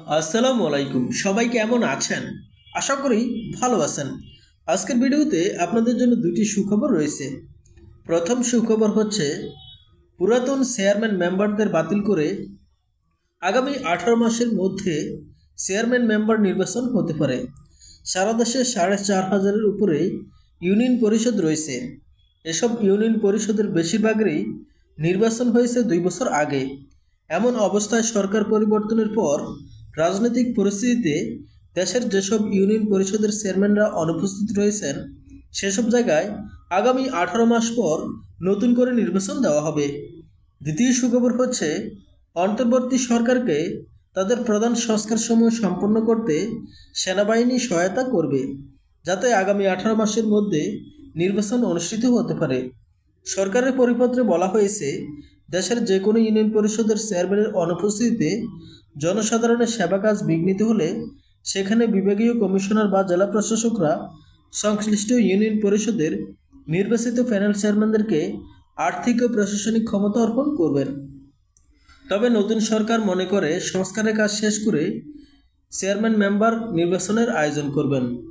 আসসালামু আলাইকুম, সবাই কেমন আছেন? আশা করি ভালো আছেন। আজকের ভিডিওতে আপনাদের জন্য দুটি সুখবর রয়েছে। প্রথম সুখবর হচ্ছে পুরাতন চেয়ারম্যান মেম্বারদের বাতিল করে আগামী 18 মাসের মধ্যে চেয়ারম্যান মেম্বার নির্বাচন হতে পারে। সারা দেশে 4,500-এর উপরে ইউনিয়ন পরিষদ রয়েছে। এসব ইউনিয়ন পরিষদের বেশিরভাগেরই নির্বাচন হয়েছে 2 বছর আগে। এমন অবস্থায় সরকার পরিবর্তনের পর রাজনৈতিক পরিস্থিতিতে দেশের যেসব ইউনিয়ন পরিষদের চেয়ারম্যানরা অনুপস্থিত রয়েছেন সেসব জায়গায় আগামী 18 মাস পর নতুন করে নির্বাচন দেওয়া হবে। দ্বিতীয় সুখবর হচ্ছে অন্তর্বর্তী সরকারকে তাদের প্রধান সংস্কারসমূহ সম্পন্ন করতে সেনাবাহিনী সহায়তা করবে, যাতে আগামী 18 মাসের মধ্যে নির্বাচন অনুষ্ঠিত হতে পারে। সরকারের পরিপত্রে বলা হয়েছে, দেশের যে কোনো ইউনিয়ন পরিষদের চেয়ারম্যানের অনুপস্থিতিতে জনসাধারণের সেবা কাজ বিঘ্নিত হলে সেখানে বিভাগীয় কমিশনার বা জেলা প্রশাসকরা সংশ্লিষ্ট ইউনিয়ন পরিষদের নির্বাচিত প্যানেল চেয়ারম্যানদেরকে আর্থিক ও প্রশাসনিক ক্ষমতা অর্পণ করবেন। তবে নতুন সরকার মনে করে সংস্কারের কাজ শেষ করে চেয়ারম্যান মেম্বার নির্বাচনের আয়োজন করবেন।